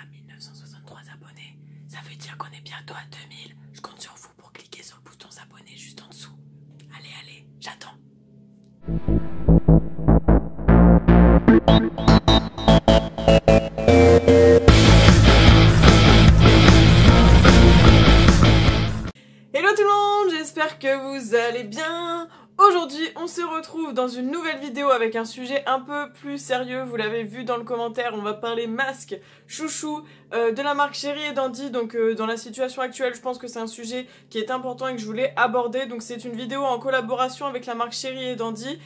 à 1963 abonnés. Ça veut dire qu'on est bientôt à 2000. Je compte sur vous pour cliquer sur le bouton s'abonner juste en dessous. Allez, allez, j'attends. Hello tout le monde, j'espère que vous allez bien. Aujourd'hui, on se retrouve dans une nouvelle vidéo avec un sujet un peu plus sérieux. Vous l'avez vu dans le commentaire, on va parler masque, chouchou, de la marque Chéri et Dandy. Donc dans la situation actuelle, je pense que c'est un sujet qui est important et que je voulais aborder. Donc c'est une vidéo en collaboration avec la marque Chéri et Dandy.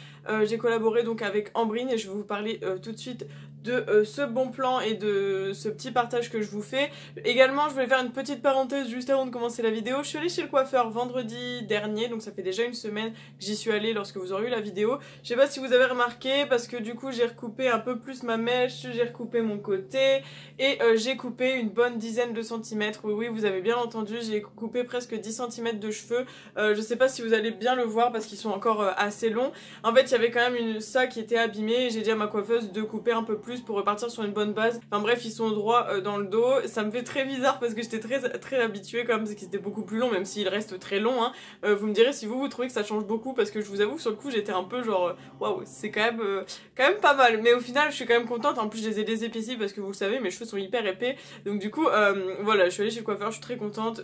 J'ai collaboré donc avec Ambrine et je vais vous parler tout de suite de ce bon plan et de ce petit partage que je vous fais. Également, je voulais faire une petite parenthèse juste avant de commencer la vidéo. Je suis allée chez le coiffeur vendredi dernier, donc ça fait déjà une semaine que j'y suis allée lorsque vous aurez eu la vidéo. Je sais pas si vous avez remarqué, parce que du coup j'ai recoupé un peu plus ma mèche, j'ai recoupé mon côté et j'ai coupé une bonne dizaine de centimètres. Oui, oui, vous avez bien entendu, j'ai coupé presque 10 cm de cheveux. Je sais pas si vous allez bien le voir parce qu'ils sont encore assez longs. En fait, il y avait quand même ça qui était abîmé et j'ai dit à ma coiffeuse de couper un peu plus pour repartir sur une bonne base. Enfin bref, ils sont droits dans le dos. Ça me fait très bizarre parce que j'étais très habituée quand même, parce qu'ils étaient beaucoup plus longs, même s'ils restent très longs. Hein. Vous me direz si vous trouvez que ça change beaucoup, parce que je vous avoue sur le coup j'étais un peu genre waouh, c'est quand même pas mal. Mais au final je suis quand même contente. En plus je les ai désépaissis parce que vous le savez, mes cheveux sont hyper épais. Donc du coup voilà, je suis allée chez le coiffeur, je suis très contente.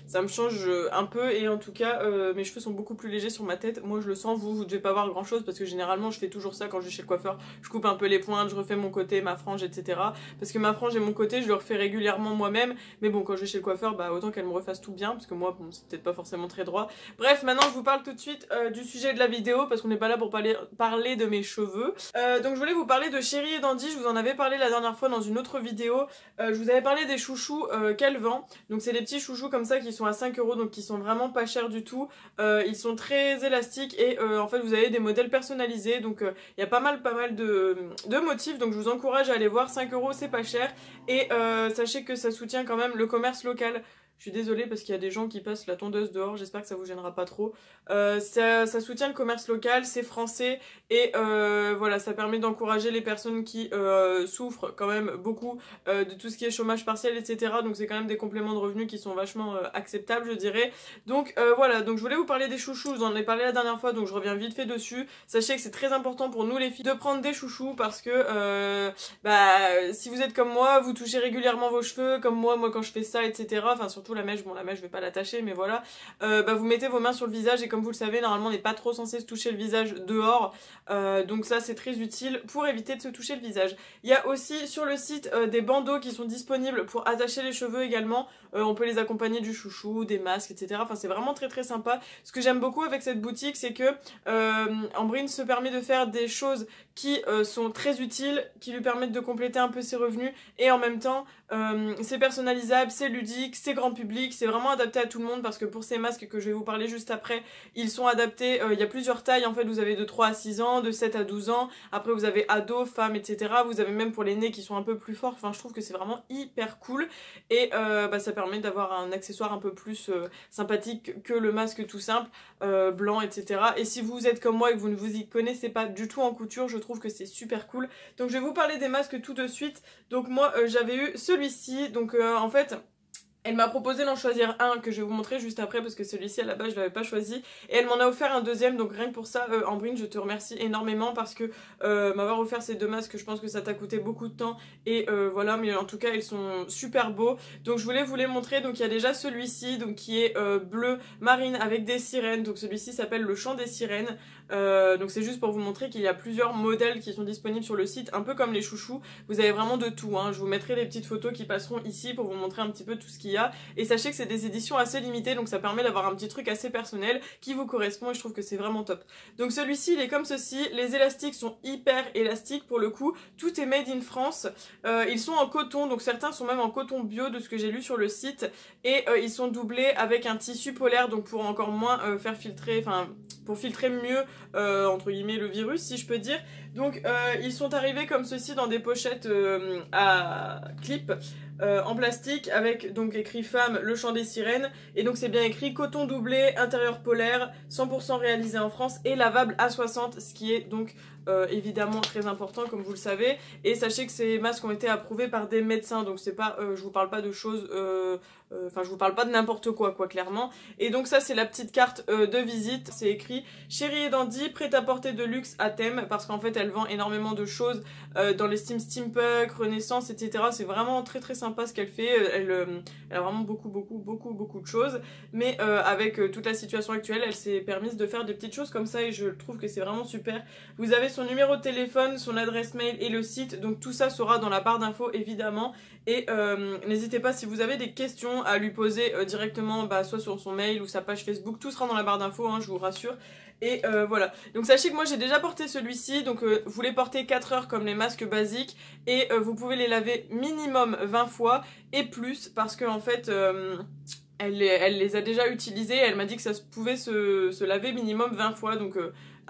Ça me change un peu et en tout cas mes cheveux sont beaucoup plus légers sur ma tête. Moi je le sens, vous devez pas voir grand chose parce que généralement je fais toujours ça quand je vais chez le coiffeur. Je coupe un peu les pointes, je refais mon côté, ma frange, etc. Parce que ma frange et mon côté, je le refais régulièrement moi-même. Mais bon, quand je vais chez le coiffeur, bah autant qu'elle me refasse tout bien, parce que moi, bon, c'est peut-être pas forcément très droit. Bref, maintenant, je vous parle tout de suite du sujet de la vidéo, parce qu'on n'est pas là pour parler de mes cheveux. Donc, je voulais vous parler de Chéri et Dandy. Je vous en avais parlé la dernière fois dans une autre vidéo. Je vous avais parlé des chouchous qu'elle vend. Donc, c'est des petits chouchous comme ça qui sont à 5 €, donc qui sont vraiment pas chers du tout. Ils sont très élastiques et en fait, vous avez des modèles personnalisés. Donc, il y a pas mal de motifs, donc je vous encourage à aller voir. 5 € c'est pas cher et sachez que ça soutient quand même le commerce local. Je suis désolée parce qu'il y a des gens qui passent la tondeuse dehors, j'espère que ça vous gênera pas trop. Ça soutient le commerce local, c'est français et voilà, ça permet d'encourager les personnes qui souffrent quand même beaucoup de tout ce qui est chômage partiel, etc. Donc c'est quand même des compléments de revenus qui sont vachement acceptables, je dirais. Donc voilà, donc je voulais vous parler des chouchous, je vous en ai parlé la dernière fois, donc je reviens vite fait dessus. Sachez que c'est très important pour nous les filles de prendre des chouchous parce que si vous êtes comme moi, vous touchez régulièrement vos cheveux, comme moi quand je fais ça, etc. Enfin surtout la mèche, bon la mèche je vais pas l'attacher mais voilà, vous mettez vos mains sur le visage et comme vous le savez normalement on n'est pas trop censé se toucher le visage dehors, donc ça c'est très utile pour éviter de se toucher le visage. Il y a aussi sur le site des bandeaux qui sont disponibles pour attacher les cheveux également, on peut les accompagner du chouchou, des masques, etc. Enfin c'est vraiment très sympa. Ce que j'aime beaucoup avec cette boutique c'est que Ambrine se permet de faire des choses qui sont très utiles, qui lui permettent de compléter un peu ses revenus et en même temps c'est personnalisable, c'est ludique, c'est grand public, c'est vraiment adapté à tout le monde parce que pour ces masques que je vais vous parler juste après, ils sont adaptés, il y a plusieurs tailles en fait, vous avez de 3 à 6 ans, de 7 à 12 ans, après vous avez ados, femmes, etc. Vous avez même pour les nez qui sont un peu plus forts, enfin je trouve que c'est vraiment hyper cool et ça permet d'avoir un accessoire un peu plus sympathique que le masque tout simple, blanc, etc. Et si vous êtes comme moi et que vous ne vous y connaissez pas du tout en couture, je trouve que c'est super cool. Donc je vais vous parler des masques tout de suite. Donc moi j'avais eu celui-ci, donc en fait elle m'a proposé d'en choisir un que je vais vous montrer juste après parce que celui-ci à la base je l'avais pas choisi et elle m'en a offert un deuxième, donc rien que pour ça Ambrine je te remercie énormément parce que m'avoir offert ces deux masques, je pense que ça t'a coûté beaucoup de temps et voilà, mais en tout cas ils sont super beaux. Donc je voulais vous les montrer. Donc il y a déjà celui-ci donc qui est bleu marine avec des sirènes, donc celui-ci s'appelle le chant des sirènes. Donc c'est juste pour vous montrer qu'il y a plusieurs modèles qui sont disponibles sur le site, un peu comme les chouchous, vous avez vraiment de tout hein. Je vous mettrai des petites photos qui passeront ici pour vous montrer un petit peu tout ce qu'il y a et sachez que c'est des éditions assez limitées, donc ça permet d'avoir un petit truc assez personnel qui vous correspond et je trouve que c'est vraiment top. Donc celui-ci il est comme ceci, les élastiques sont hyper élastiques pour le coup, tout est made in France, ils sont en coton, donc certains sont même en coton bio de ce que j'ai lu sur le site et ils sont doublés avec un tissu polaire, donc pour encore moins faire filtrer, enfin pour filtrer mieux entre guillemets le virus si je peux dire. Donc ils sont arrivés comme ceci dans des pochettes à clip en plastique avec donc écrit femme le chant des sirènes et donc c'est bien écrit coton doublé, intérieur polaire, 100% réalisé en France et lavable à 60, ce qui est donc évidemment très important comme vous le savez, et sachez que ces masques ont été approuvés par des médecins, donc c'est pas, je vous parle pas de choses, enfin je vous parle pas de n'importe quoi clairement. Et donc ça c'est la petite carte de visite, c'est écrit Chérie et Dandy, prêt à porter de luxe à thème, parce qu'en fait elle vend énormément de choses dans les styles steampunk, renaissance, etc. C'est vraiment très très sympa ce qu'elle fait, elle a vraiment beaucoup de choses, mais avec toute la situation actuelle elle s'est permise de faire des petites choses comme ça et je trouve que c'est vraiment super. Vous avez son numéro de téléphone, son adresse mail et le site, donc tout ça sera dans la barre d'infos évidemment, et n'hésitez pas si vous avez des questions à lui poser directement, soit sur son mail ou sa page Facebook, tout sera dans la barre d'infos, hein, je vous rassure. Et voilà, donc sachez que moi j'ai déjà porté celui-ci, donc vous les portez 4 heures comme les masques basiques, et vous pouvez les laver minimum 20 fois et plus, parce que en fait elle les a déjà utilisés, elle m'a dit que ça pouvait se laver minimum 20 fois, donc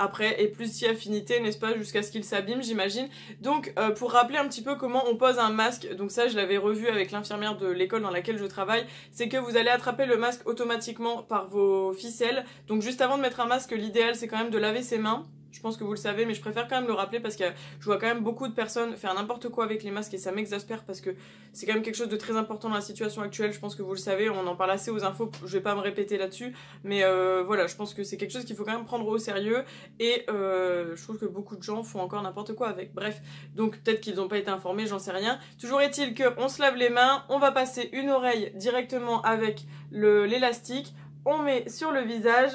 après, et plus si affinité, n'est-ce pas, jusqu'à ce qu'il s'abîme, j'imagine. Donc, pour rappeler un petit peu comment on pose un masque, donc ça, je l'avais revu avec l'infirmière de l'école dans laquelle je travaille, c'est que vous allez attraper le masque automatiquement par vos ficelles. Donc, juste avant de mettre un masque, l'idéal, c'est quand même de laver ses mains. Je pense que vous le savez, mais je préfère quand même le rappeler parce que je vois quand même beaucoup de personnes faire n'importe quoi avec les masques et ça m'exaspère parce que c'est quand même quelque chose de très important dans la situation actuelle. Je pense que vous le savez, on en parle assez aux infos, je vais pas me répéter là-dessus, mais voilà, je pense que c'est quelque chose qu'il faut quand même prendre au sérieux et je trouve que beaucoup de gens font encore n'importe quoi avec. Bref, donc peut-être qu'ils n'ont pas été informés, j'en sais rien. Toujours est-il qu'on se lave les mains, on va passer une oreille directement avec l'élastique, on met sur le visage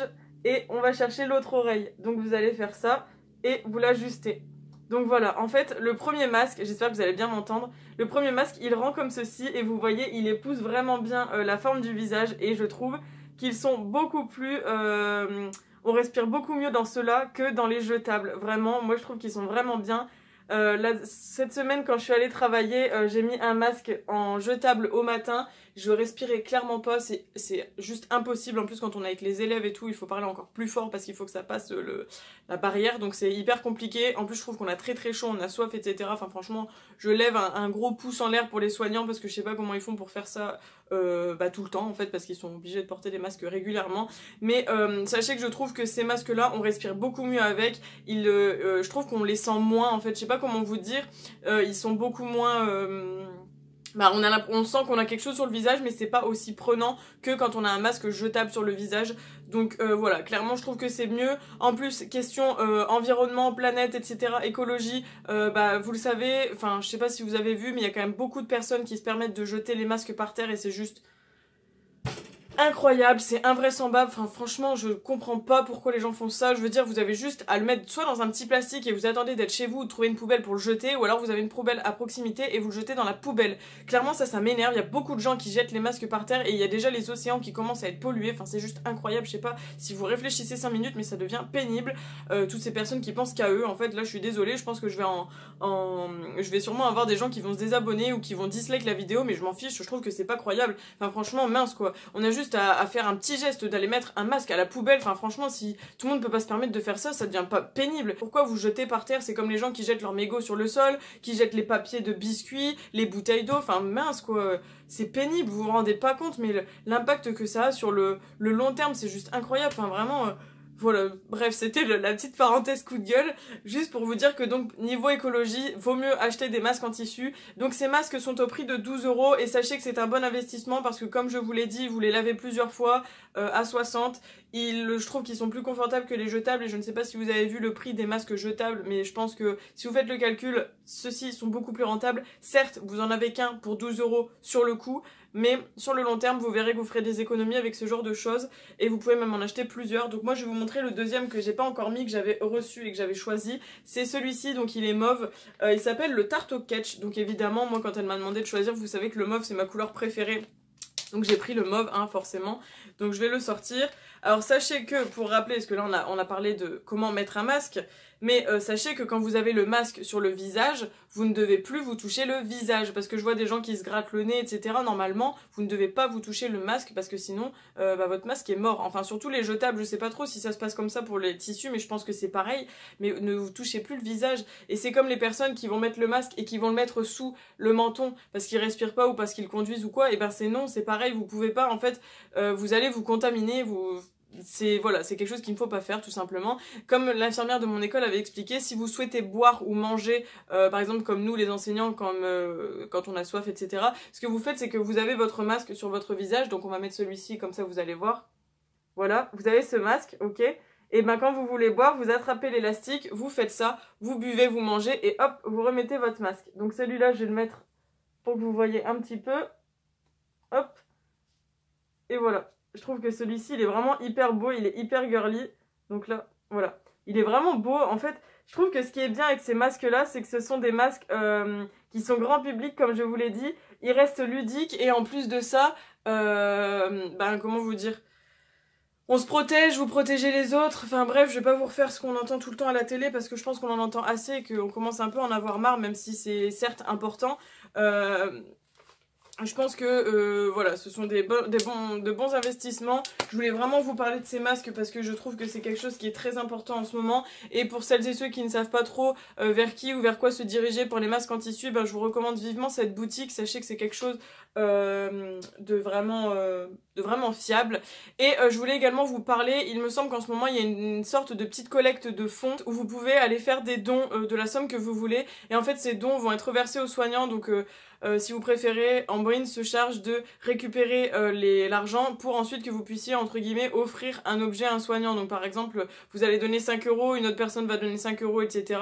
et on va chercher l'autre oreille. Donc vous allez faire ça et vous l'ajustez. Donc voilà, en fait, le premier masque, j'espère que vous allez bien m'entendre, le premier masque, il rend comme ceci et vous voyez, il épouse vraiment bien la forme du visage et je trouve qu'ils sont beaucoup plus... on respire beaucoup mieux dans ceux-là que dans les jetables. Vraiment, moi je trouve qu'ils sont vraiment bien. Cette semaine quand je suis allée travailler, j'ai mis un masque en jetable au matin, je respirais clairement pas, c'est juste impossible. En plus quand on est avec les élèves et tout, il faut parler encore plus fort parce qu'il faut que ça passe la barrière, donc c'est hyper compliqué. En plus je trouve qu'on a très très chaud, on a soif, etc. Enfin franchement, je lève un gros pouce en l'air pour les soignants parce que je sais pas comment ils font pour faire ça tout le temps en fait, parce qu'ils sont obligés de porter des masques régulièrement. Mais sachez que je trouve que ces masques là, on respire beaucoup mieux avec. Je trouve qu'on les sent moins en fait, je sais pas comment vous dire, ils sont beaucoup moins... on sent qu'on a quelque chose sur le visage, mais c'est pas aussi prenant que quand on a un masque jetable sur le visage. Donc voilà, clairement je trouve que c'est mieux. En plus, question environnement, planète, etc., écologie, vous le savez, enfin je sais pas si vous avez vu, mais il y a quand même beaucoup de personnes qui se permettent de jeter les masques par terre et c'est juste... incroyable, c'est invraisemblable, enfin franchement je comprends pas pourquoi les gens font ça. Je veux dire, vous avez juste à le mettre soit dans un petit plastique et vous attendez d'être chez vous ou de trouver une poubelle pour le jeter, ou alors vous avez une poubelle à proximité et vous le jetez dans la poubelle. Clairement ça m'énerve, il y a beaucoup de gens qui jettent les masques par terre et il y a déjà les océans qui commencent à être pollués, enfin c'est juste incroyable. Je sais pas si vous réfléchissez 5 minutes mais ça devient pénible, toutes ces personnes qui pensent qu'à eux. En fait là je suis désolée, je pense que je vais sûrement avoir des gens qui vont se désabonner ou qui vont dislike la vidéo, mais je m'en fiche, je trouve que c'est pas croyable. Enfin franchement mince quoi, on a juste à faire un petit geste d'aller mettre un masque à la poubelle. Enfin franchement si tout le monde peut pas se permettre de faire ça, ça devient pas pénible. Pourquoi vous jetez par terre? C'est comme les gens qui jettent leurs mégots sur le sol, qui jettent les papiers de biscuits, les bouteilles d'eau, enfin mince quoi, c'est pénible, vous vous rendez pas compte, mais l'impact que ça a sur le long terme c'est juste incroyable. Enfin vraiment... voilà, bref, c'était la petite parenthèse coup de gueule, juste pour vous dire que donc niveau écologie, vaut mieux acheter des masques en tissu. Donc ces masques sont au prix de 12 € et sachez que c'est un bon investissement parce que comme je vous l'ai dit, vous les lavez plusieurs fois à 60. Je trouve qu'ils sont plus confortables que les jetables et je ne sais pas si vous avez vu le prix des masques jetables, mais je pense que si vous faites le calcul, ceux-ci sont beaucoup plus rentables. Certes, vous en avez qu'un pour 12 € sur le coup, mais sur le long terme, vous verrez que vous ferez des économies avec ce genre de choses et vous pouvez même en acheter plusieurs. Donc moi, je vais vous montrer le deuxième que j'ai pas encore mis, que j'avais reçu et que j'avais choisi. C'est celui-ci, donc il est mauve. Il s'appelle le Tarte au Ketch. Donc évidemment, moi, quand elle m'a demandé de choisir, vous savez que le mauve, c'est ma couleur préférée. Donc j'ai pris le mauve, hein, forcément. Donc je vais le sortir. Alors sachez que, pour rappeler, parce que là on a parlé de comment mettre un masque, mais sachez que quand vous avez le masque sur le visage, vous ne devez plus vous toucher le visage, parce que je vois des gens qui se grattent le nez, etc. Normalement, vous ne devez pas vous toucher le masque, parce que sinon, votre masque est mort. Enfin, surtout les jetables, je sais pas trop si ça se passe comme ça pour les tissus, mais je pense que c'est pareil, mais ne vous touchez plus le visage. Et c'est comme les personnes qui vont mettre le masque et qui vont le mettre sous le menton, parce qu'ils respirent pas ou parce qu'ils conduisent ou quoi, et ben c'est non, c'est pareil, vous pouvez pas, en fait, vous allez vous contaminer, voilà, c'est quelque chose qu'il ne faut pas faire tout simplement. Comme l'infirmière de mon école avait expliqué, si vous souhaitez boire ou manger, par exemple comme nous les enseignants, quand on a soif, etc., ce que vous faites c'est que vous avez votre masque sur votre visage, donc on va mettre celui-ci comme ça vous allez voir. Voilà, vous avez ce masque, ok. Et ben quand vous voulez boire, vous attrapez l'élastique, vous faites ça, vous buvez, vous mangez et hop, vous remettez votre masque. Donc celui-là, je vais le mettre pour que vous voyez un petit peu. Hop. Et voilà. Je trouve que celui-ci, il est vraiment hyper beau, il est hyper girly. Donc là, voilà. Il est vraiment beau. En fait, je trouve que ce qui est bien avec ces masques-là, c'est que ce sont des masques qui sont grand public, comme je vous l'ai dit. Ils restent ludiques et en plus de ça, comment vous dire ? On se protège, vous protégez les autres, enfin bref, je vais pas vous refaire ce qu'on entend tout le temps à la télé parce que je pense qu'on en entend assez et qu'on commence un peu à en avoir marre, même si c'est certes important. Je pense que voilà, ce sont de bons investissements. Je voulais vraiment vous parler de ces masques parce que je trouve que c'est quelque chose qui est très important en ce moment. Et pour celles et ceux qui ne savent pas trop vers qui ou vers quoi se diriger pour les masques en tissu, je vous recommande vivement cette boutique. Sachez que c'est quelque chose de vraiment fiable. Et je voulais également vous parler, il me semble qu'en ce moment il y a une sorte de petite collecte de fonds où vous pouvez aller faire des dons de la somme que vous voulez. Et en fait ces dons vont être versés aux soignants, donc si vous préférez, Ambrine se charge de récupérer l'argent pour ensuite que vous puissiez, entre guillemets, offrir un objet à un soignant. Donc par exemple, vous allez donner 5 €, une autre personne va donner 5 €, etc.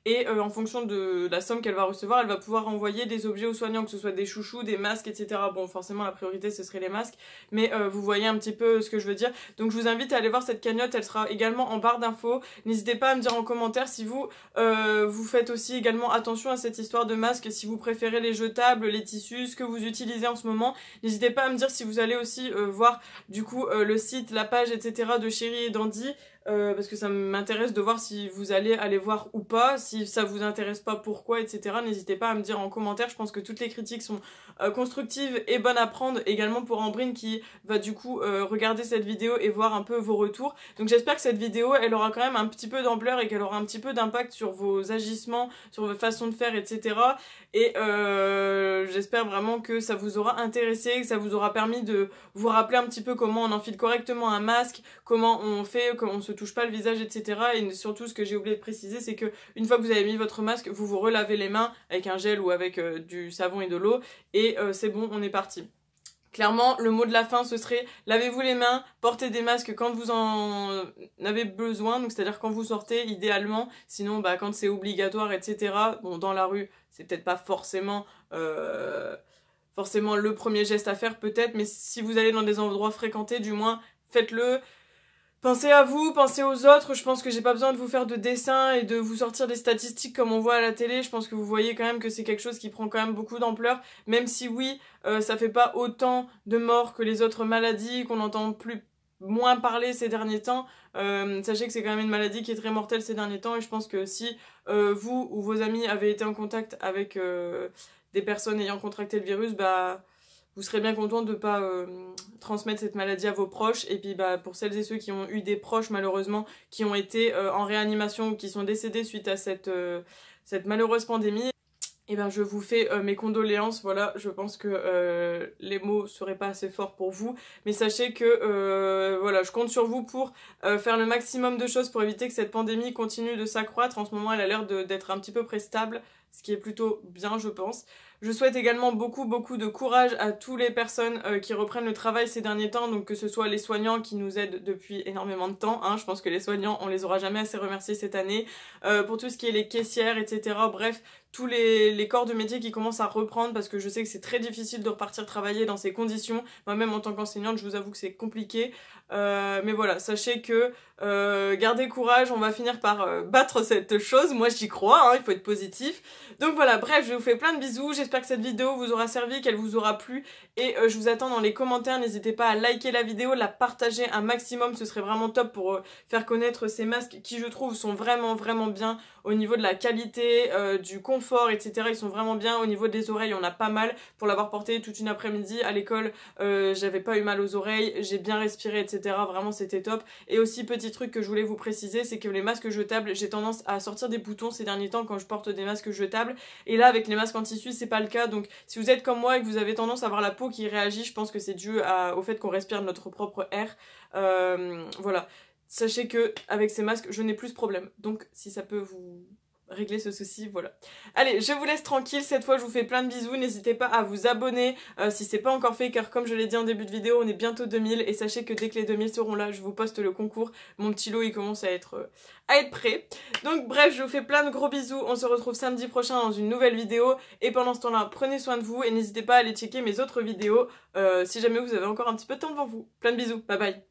Et en fonction de la somme qu'elle va recevoir, elle va pouvoir envoyer des objets aux soignants, que ce soit des chouchous, des masques, etc. Bon, forcément, la priorité, ce serait les masques, mais vous voyez un petit peu ce que je veux dire. Donc je vous invite à aller voir cette cagnotte, elle sera également en barre d'infos. N'hésitez pas à me dire en commentaire si vous faites aussi également attention à cette histoire de masques, si vous préférez les jetables, les tissus, ce que vous utilisez en ce moment. N'hésitez pas à me dire si vous allez aussi voir du coup le site, la page, etc. de Chérie et Dandy. Parce que ça m'intéresse de voir si vous allez aller voir ou pas, si ça vous intéresse pas, pourquoi, etc. N'hésitez pas à me dire en commentaire, je pense que toutes les critiques sont constructives et bonnes à prendre, également pour Ambrine qui va du coup regarder cette vidéo et voir un peu vos retours. Donc j'espère que cette vidéo, elle aura quand même un petit peu d'ampleur et qu'elle aura un petit peu d'impact sur vos agissements, sur vos façons de faire, etc. Et j'espère vraiment que ça vous aura intéressé, que ça vous aura permis de vous rappeler un petit peu comment on enfile correctement un masque, comment on fait, comment on se touche pas le visage, etc. Et surtout, ce que j'ai oublié de préciser, c'est que une fois que vous avez mis votre masque, vous vous relavez les mains avec un gel ou avec du savon et de l'eau, et c'est bon, on est parti. Clairement, le mot de la fin, ce serait lavez-vous les mains, portez des masques quand vous en avez besoin, donc c'est-à-dire quand vous sortez, idéalement, sinon quand c'est obligatoire, etc. Bon, dans la rue, c'est peut-être pas forcément le premier geste à faire peut-être, mais si vous allez dans des endroits fréquentés, du moins, faites-le. Pensez à vous, pensez aux autres, je pense que j'ai pas besoin de vous faire de dessins et de vous sortir des statistiques comme on voit à la télé, je pense que vous voyez quand même que c'est quelque chose qui prend quand même beaucoup d'ampleur, même si oui, ça fait pas autant de morts que les autres maladies, qu'on entend moins parler ces derniers temps, sachez que c'est quand même une maladie qui est très mortelle ces derniers temps, et je pense que si vous ou vos amis avez été en contact avec des personnes ayant contracté le virus, vous serez bien content de ne pas transmettre cette maladie à vos proches. Et puis pour celles et ceux qui ont eu des proches malheureusement qui ont été en réanimation ou qui sont décédés suite à cette malheureuse pandémie, et je vous fais mes condoléances. Voilà, je pense que les mots seraient pas assez forts pour vous, mais sachez que voilà, je compte sur vous pour faire le maximum de choses pour éviter que cette pandémie continue de s'accroître. En ce moment, elle a l'air d'être un petit peu près stable, ce qui est plutôt bien, je pense. Je souhaite également beaucoup de courage à toutes les personnes qui reprennent le travail ces derniers temps, donc que ce soit les soignants qui nous aident depuis énormément de temps, je pense que les soignants, on les aura jamais assez remerciés cette année, pour tout ce qui est les caissières, etc. Bref, tous les corps de métier qui commencent à reprendre, parce que je sais que c'est très difficile de repartir travailler dans ces conditions. Moi-même en tant qu'enseignante, je vous avoue que c'est compliqué, mais voilà, sachez que gardez courage, on va finir par battre cette chose, moi j'y crois, il faut être positif. Donc voilà, bref, je vous fais plein de bisous, j'espère que cette vidéo vous aura servi, qu'elle vous aura plu, et je vous attends dans les commentaires, n'hésitez pas à liker la vidéo, la partager un maximum, ce serait vraiment top pour faire connaître ces masques qui je trouve sont vraiment bien au niveau de la qualité, du confort, etc. Ils sont vraiment bien, au niveau des oreilles on a pas mal, pour l'avoir porté toute une après-midi à l'école, j'avais pas eu mal aux oreilles, j'ai bien respiré, etc. Vraiment c'était top. Et aussi petit truc que je voulais vous préciser, c'est que les masques jetables, j'ai tendance à sortir des boutons ces derniers temps quand je porte des masques jetables, et là avec les masques en tissu c'est pas pas le cas. Donc si vous êtes comme moi et que vous avez tendance à avoir la peau qui réagit, je pense que c'est dû au fait qu'on respire notre propre air. Voilà. Sachez que avec ces masques, je n'ai plus ce problème. Donc si ça peut vous régler ce souci, voilà. Allez, je vous laisse tranquille, cette fois je vous fais plein de bisous, n'hésitez pas à vous abonner si c'est pas encore fait, car comme je l'ai dit en début de vidéo, on est bientôt 2000, et sachez que dès que les 2000 seront là, je vous poste le concours, mon petit lot il commence à être prêt. Donc bref, je vous fais plein de gros bisous, on se retrouve samedi prochain dans une nouvelle vidéo, et pendant ce temps-là, prenez soin de vous, et n'hésitez pas à aller checker mes autres vidéos, si jamais vous avez encore un petit peu de temps devant vous. Plein de bisous, bye bye.